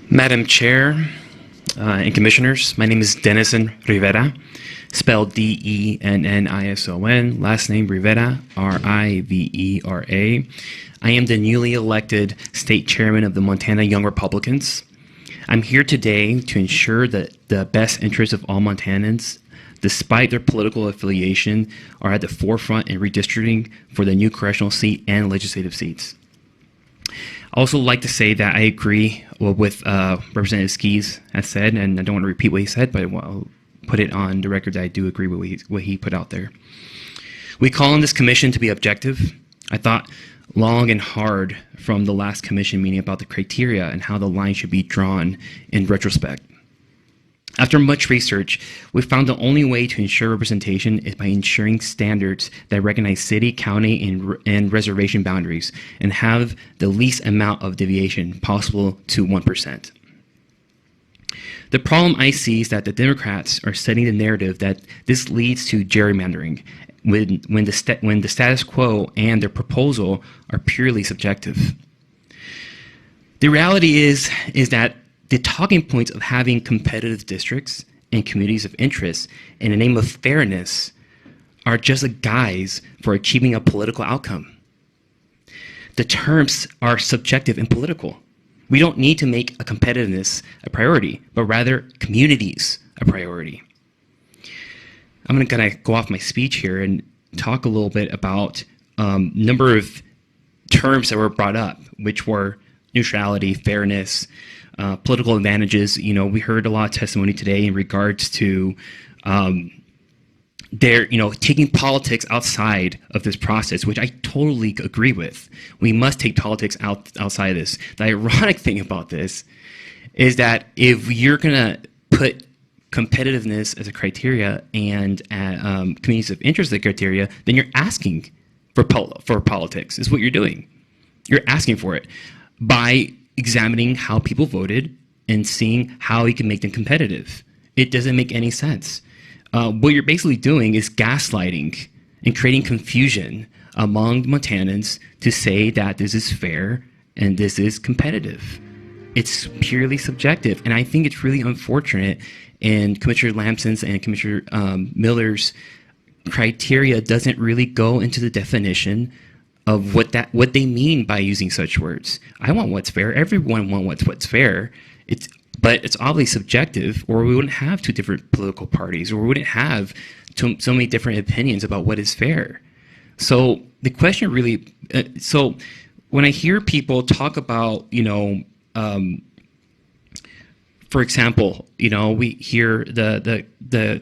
Madam Chair and Commissioners, my name is Denison Rivera, spelled D-E-N-N-I-S-O-N, last name Rivera, R-I-V-E-R-A. I am the newly elected state chairman of the Montana Young Republicans. I'm here today to ensure that the best interests of all Montanans, despite their political affiliation, are at the forefront in redistricting for the new congressional seat and legislative seats. I also like to say that I agree with Representative Skis has said, and I don't want to repeat what he said, but I'll put it on the record that I do agree with what he put out there. We call on this commission to be objective. I thought long and hard from the last commission meeting about the criteria and how the line should be drawn in retrospect. After much research, we found the only way to ensure representation is by ensuring standards that recognize city, county, and reservation boundaries and have the least amount of deviation possible to 1%. The problem I see is that the Democrats are setting the narrative that this leads to gerrymandering when the status quo and their proposal are purely subjective. The reality is that the talking points of having competitive districts and communities of interest in the name of fairness are just a guise for achieving a political outcome. The terms are subjective and political. We don't need to make a competitiveness a priority, but rather communities a priority. I'm going to go off my speech here and talk a little bit about number of terms that were brought up, which were neutrality, fairness, political advantages. You know, we heard a lot of testimony today in regards to taking politics outside of this process, which I totally agree with. We must take politics outside of this. The ironic thing about this is that if you're going to put competitiveness as a criteria and communities of interest as a criteria, then you're asking for politics, is what you're doing. You're asking for it by examining how people voted and seeing how you can make them competitive. It doesn't make any sense. What you're basically doing is gaslighting and creating confusion among Montanans to say that this is fair and this is competitive. It's purely subjective, and I think it's really unfortunate. And Commissioner Lamson's and Commissioner Miller's criteria doesn't really go into the definition of what they mean by using such words. I want what's fair. Everyone wants what's fair. But it's obviously subjective, or we wouldn't have two different political parties, or we wouldn't have so many different opinions about what is fair. So the question really, so when I hear people talk about, for example, we hear the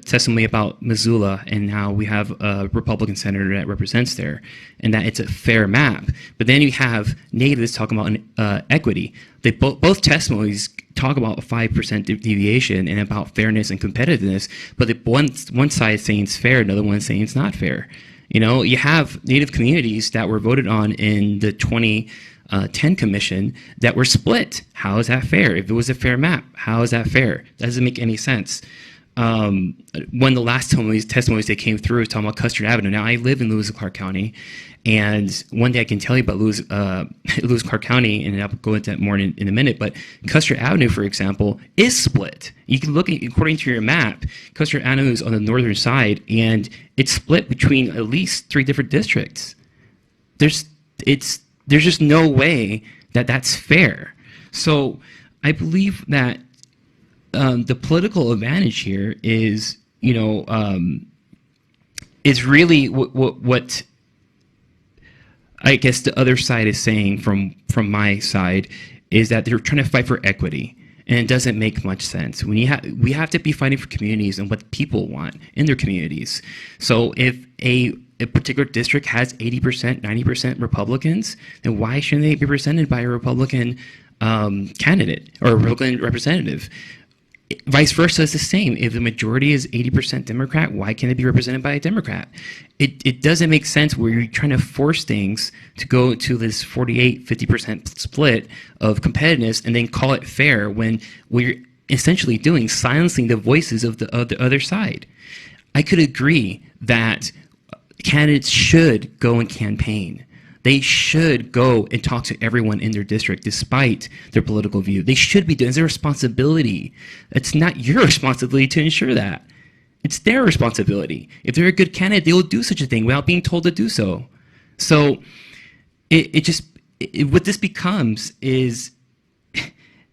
testimony about Missoula and how we have a Republican senator that represents there, and that it's a fair map. But then you have natives talking about equity. They both testimonies talk about a 5% deviation and about fairness and competitiveness, but one side is saying it's fair, another one is saying it's not fair. You have Native communities that were voted on in the 2010 commission that were split. How is that fair? If it was a fair map, how is that fair? That doesn't make any sense. One of the last testimonies that came through was talking about Custer Avenue. Now, I live in Lewis and Clark County, and one thing I can tell you about Lewis and Clark County, and I'll go into that more in a minute, but Custer Avenue, for example, is split. You can look at, according to your map, Custer Avenue is on the northern side, and it's split between at least 3 different districts. There's just no way that that's fair. So I believe that the political advantage here is, is really what I guess the other side is saying from my side is that they're trying to fight for equity, and it doesn't make much sense. We have to be fighting for communities and what people want in their communities. So if a particular district has 80%, 90% Republicans, then why shouldn't they be represented by a Republican candidate or a Republican representative? Vice versa is the same. If the majority is 80% Democrat, why can't it be represented by a Democrat? It doesn't make sense where you're trying to force things to go to this 48, 50% split of competitiveness and then call it fair when what you're essentially doing silencing the voices of the other side. I could agree that candidates should go and campaign, They should go and talk to everyone in their district despite their political view. They should be doing it. It's their responsibility. It's not your responsibility to ensure that. It's their responsibility. If they're a good candidate, they will do such a thing without being told to do so. So what this becomes is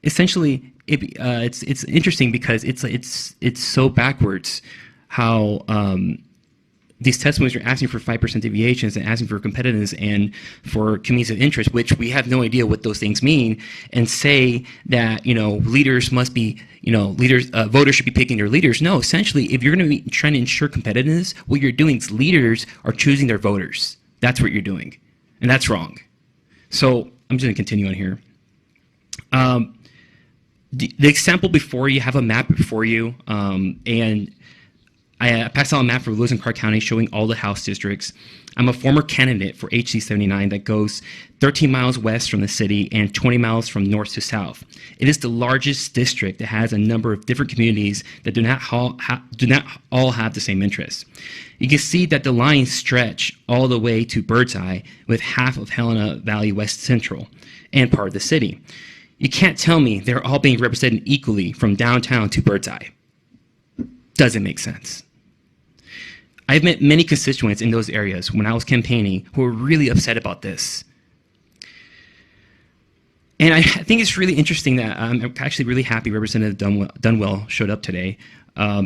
essentially it's interesting because it's so backwards how these testimonies are asking for 5% deviations and asking for competitiveness and for communities of interest, which we have no idea what those things mean, and say that, leaders must be, voters should be picking their leaders. No, essentially, if you're going to be trying to ensure competitiveness, what you're doing is leaders are choosing their voters. That's what you're doing, and that's wrong. So I'm just going to continue on here. The example before you have a map before you, and I passed out a map for Lewis and Clark County showing all the House districts. I'm a former candidate for HC 79 that goes 13 miles west from the city and 20 miles from north to south. It is the largest district that has a number of different communities that do not all have the same interests. You can see that the lines stretch all the way to Birdseye, with half of Helena Valley West Central and part of the city. You can't tell me they're all being represented equally from downtown to Birdseye. Doesn't make sense. I've met many constituents in those areas when I was campaigning who were really upset about this. And I think it's really interesting that I'm actually really happy Representative Dunwell showed up today,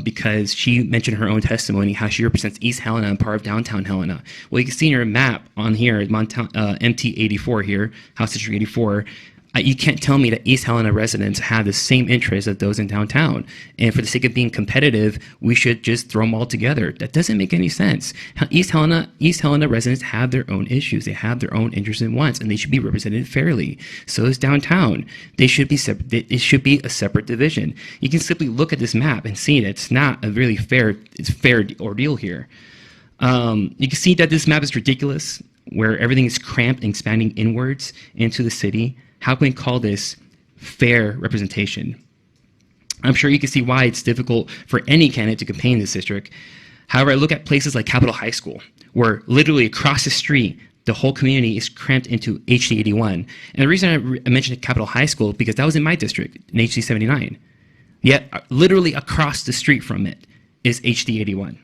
because she mentioned her own testimony, how she represents East Helena and part of downtown Helena. Well, you can see in her map on here, MT 84 here, House District 84, you can't tell me that East Helena residents have the same interests as those in downtown. And for the sake of being competitive, we should just throw them all together. That doesn't make any sense. East Helena residents have their own issues. They have their own interests and wants, and they should be represented fairly. So is downtown. They should be it should be a separate division. You can simply look at this map and see that it's not a really fair ordeal here. You can see that this map is ridiculous, where everything is cramped and expanding inwards into the city. How can we call this fair representation? I'm sure you can see why it's difficult for any candidate to campaign in this district. However, I look at places like Capitol High School, where literally across the street, the whole community is cramped into HD 81. And the reason I mentioned Capitol High School, because that was in my district, in HD 79. Yet, literally across the street from it is HD 81.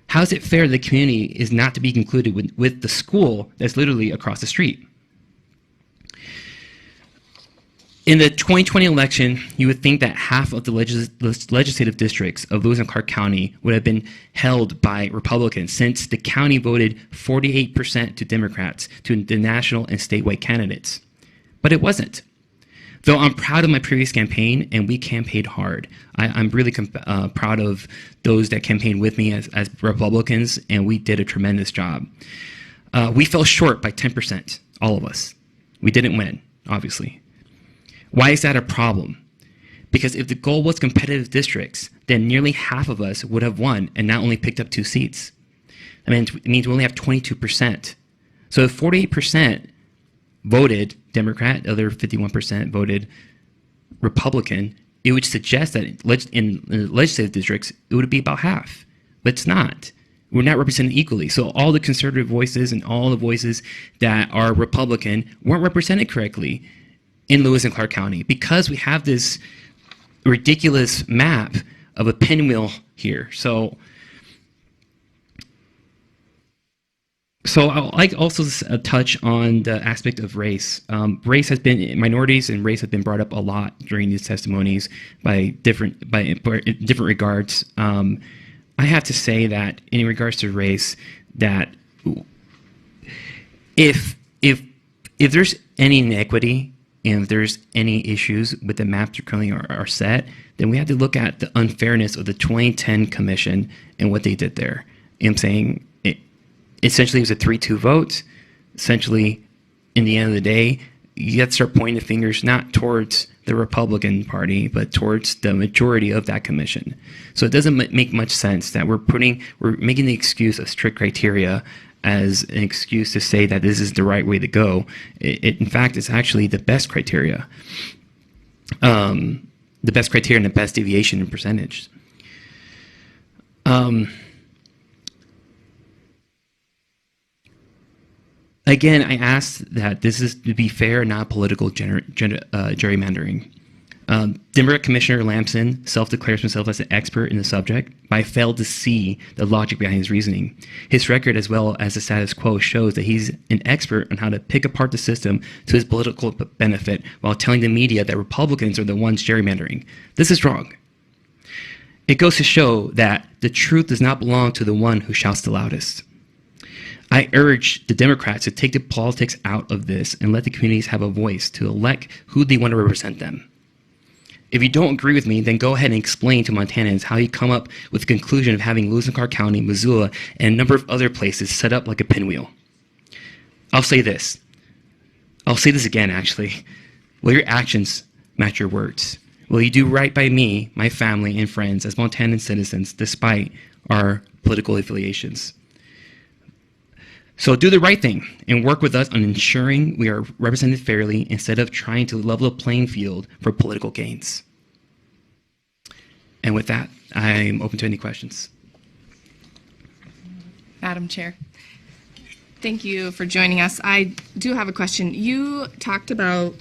How is it fair that the community is not to be included with the school that's literally across the street? In the 2020 election, you would think that half of the legislative districts of Lewis and Clark County would have been held by Republicans, since the county voted 48% to Democrats, to the national and statewide candidates. But it wasn't. Though I'm proud of my previous campaign, and we campaigned hard. I'm really proud of those that campaigned with me as Republicans, and we did a tremendous job. We fell short by 10%, all of us. We didn't win, obviously. Why is that a problem? Because if the goal was competitive districts, then nearly half of us would have won and not only picked up 2 seats. I mean, it means we only have 22%. So if 48% voted Democrat, the other 51% voted Republican, it would suggest that in legislative districts, it would be about half. But it's not. We're not represented equally. So all the conservative voices and all the voices that are Republican weren't represented correctly in Lewis and Clark County, because we have this ridiculous map of a pinwheel here. So I'll like also touch on the aspect of race. Minorities and race have been brought up a lot during these testimonies by different regards. I have to say that in regards to race, that if there's any inequity, and if there's any issues with the maps that currently are set, then we have to look at the unfairness of the 2010 commission and what they did there. And I'm saying essentially it was a 3-2 vote. Essentially, in the end of the day, you have to start pointing the fingers not towards the Republican Party, but towards the majority of that commission. So it doesn't make much sense that we're making the excuse of strict criteria as an excuse to say that this is the right way to go. In fact, it's actually the best criteria. The best criteria and the best deviation in percentage. Again, I asked that this is to be fair and not political gerrymandering. Democrat Commissioner Lamson self-declares himself as an expert in the subject, but I failed to see the logic behind his reasoning. His record, as well as the status quo, shows that he's an expert on how to pick apart the system to his political benefit while telling the media that Republicans are the ones gerrymandering. This is wrong. It goes to show that the truth does not belong to the one who shouts the loudest. I urge the Democrats to take the politics out of this and let the communities have a voice to elect who they want to represent them. If you don't agree with me, then go ahead and explain to Montanans how you come up with the conclusion of having Lewis and Clark County, Missoula, and a number of other places set up like a pinwheel. I'll say this. I'll say this again, actually. Will your actions match your words? Will you do right by me, my family, and friends as Montanan citizens, despite our political affiliations? So do the right thing and work with us on ensuring we are represented fairly instead of trying to level the playing field for political gains. And with that, I'm open to any questions. Madam Chair, thank you for joining us. I do have a question. You talked about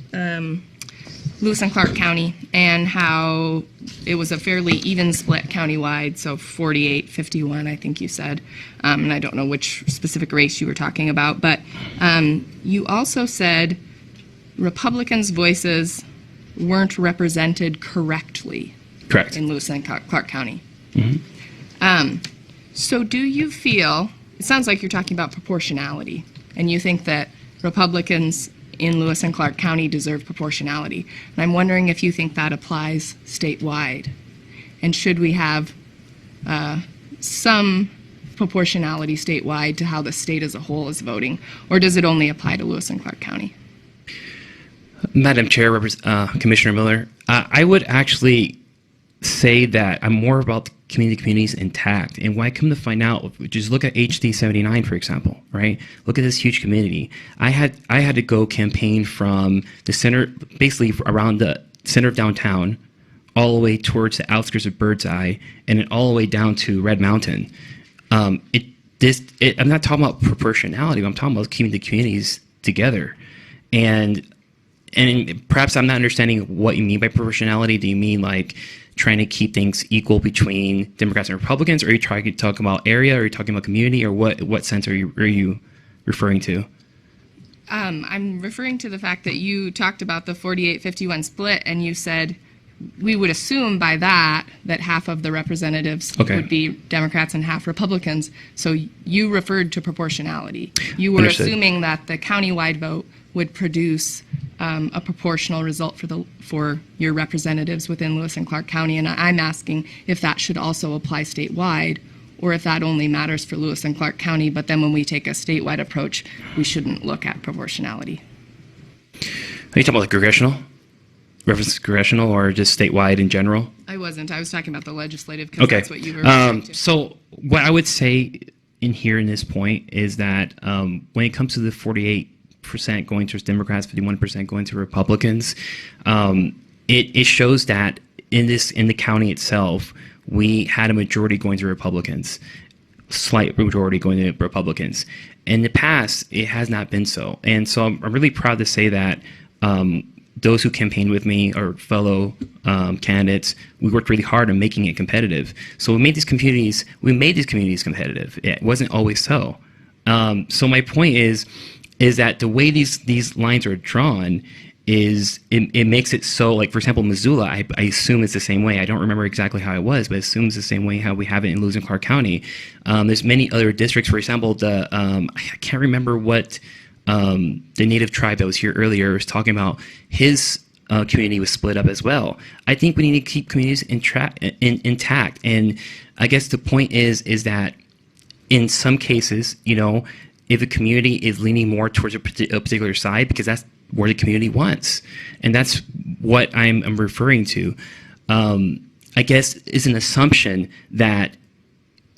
Lewis and Clark County and how it was a fairly even split countywide, so 48-51, I think you said. And I don't know which specific race you were talking about, but you also said Republicans' voices weren't represented correctly. Correct. In Lewis and Clark County. Mm-hmm. So do you feel, it sounds like you're talking about proportionality, and you think that Republicans in Lewis and Clark County deserve proportionality. And I'm wondering if you think that applies statewide. And should we have some proportionality statewide to how the state as a whole is voting, or does it only apply to Lewis and Clark County? Madam Chair, Commissioner Miller, I would actually say that I'm more about the communities intact. And when I come to find out, just look at HD 79, for example, right? Look at this huge community. I had to go campaign from the center, basically around the center of downtown, all the way towards the outskirts of Birdseye, and then all the way down to Red Mountain. I'm not talking about proportionality, but I'm talking about keeping the communities together. And perhaps I'm not understanding what you mean by proportionality. Do you mean like trying to keep things equal between Democrats and Republicans, or are you trying to talk about area, or are you talking about community, or what sense are you referring to? I'm referring to the fact that you talked about the 48-51 split, and you said we would assume by that half of the representatives would be Democrats and half Republicans. So you referred to proportionality. You were Understood. Assuming that the countywide vote would produce a proportional result for your representatives within Lewis and Clark County, and I'm asking if that should also apply statewide, or if that only matters for Lewis and Clark County, but then when we take a statewide approach, we shouldn't look at proportionality. Are you talking about the congressional? Reference to congressional, or just statewide in general? I wasn't. I was talking about the legislative, because that's what you were referring to. So what I would say in this point is that when it comes to the 48% going towards Democrats, 51% going to Republicans, it shows that in the county itself, we had a majority going to Republicans, slight majority going to Republicans. In the past, it has not been so. And so I'm really proud to say that those who campaigned with me, or fellow candidates, we worked really hard on making it competitive. So we made these communities competitive. It wasn't always so. So my point is that the way these lines are drawn is it makes it so, like, for example, Missoula, I assume it's the same way. I don't remember exactly how it was, but I assume it's the same way how we have it in Lewis and Clark County. There's many other districts. For example, I can't remember what the native tribe that was here earlier was talking about. His community was split up as well. I think we need to keep communities intact. And I guess the point is that in some cases, if a community is leaning more towards a particular side, because that's where the community wants, and that's what I'm referring to, I guess is an assumption that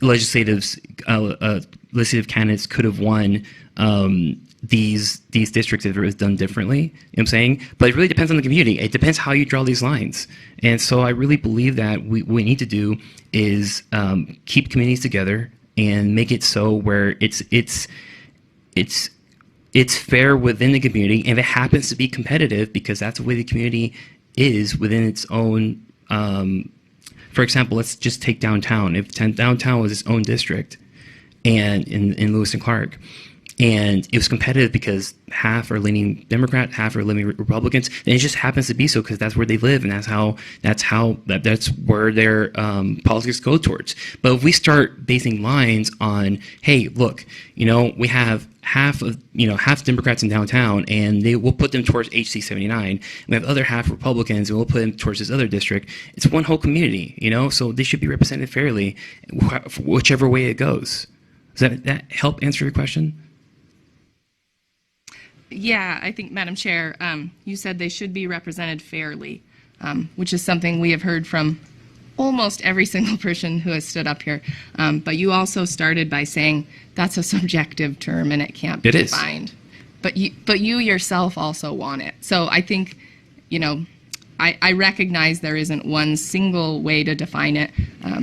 legislative candidates could have won these districts if it was done differently. You know what I'm saying? But it really depends on the community. It depends how you draw these lines. And so I really believe that what we need to do is keep communities together and make it so where it's it's fair within the community, and if it happens to be competitive because that's the way the community is within its own. For example, let's just take downtown. If downtown was its own district, and in Lewis and Clark, and it was competitive because half are leaning Democrat, half are leaning Republicans, and it just happens to be so because that's where they live, and that's where their politics go towards. But if we start basing lines on, hey, look, we have half Democrats in downtown, and we'll put them towards HC 79. We have other half Republicans, and we'll put them towards this other district. It's one whole community, so they should be represented fairly, whichever way it goes. Does that help answer your question? Yeah, I think, Madam Chair, you said they should be represented fairly, which is something we have heard from almost every single person who has stood up here. But you also started by saying that's a subjective term and it can't be defined. But you yourself also want it. So I think, I recognize there isn't one single way to define it,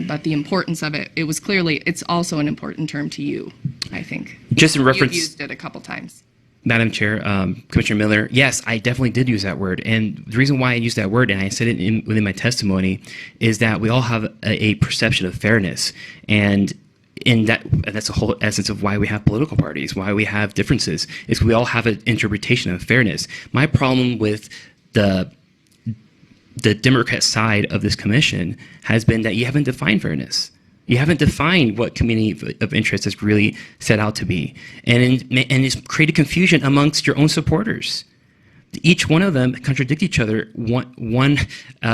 but the importance of it, it's also an important term to you, I think. Just in reference, you've used it a couple times. Madam Chair, Commissioner Miller, yes, I definitely did use that word. And the reason why I used that word, and I said it within my testimony, is that we all have a perception of fairness. And that's the whole essence of why we have political parties, why we have differences, is we all have an interpretation of fairness. My problem with the Democrat side of this commission has been that you haven't defined fairness. You haven't defined what community of interest is really set out to be, and it's created confusion amongst your own supporters. Each one of them contradict each other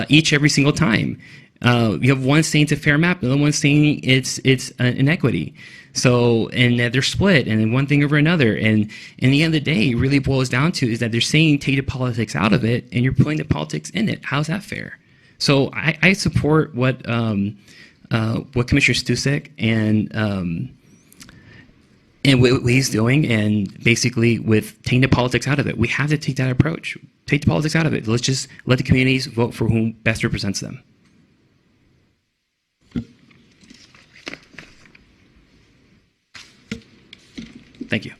each every single time. You have one saying it's a fair map, the other one saying it's inequity. So, and they're split, and then one thing over another. And in the end of the day, it really boils down to is that they're saying take the politics out of it, and you're putting the politics in it. How's that fair? So I support what Commissioner Stusek and what he's doing, and basically with taking the politics out of it. We have to take that approach. Take the politics out of it. Let's just let the communities vote for whom best represents them. Thank you.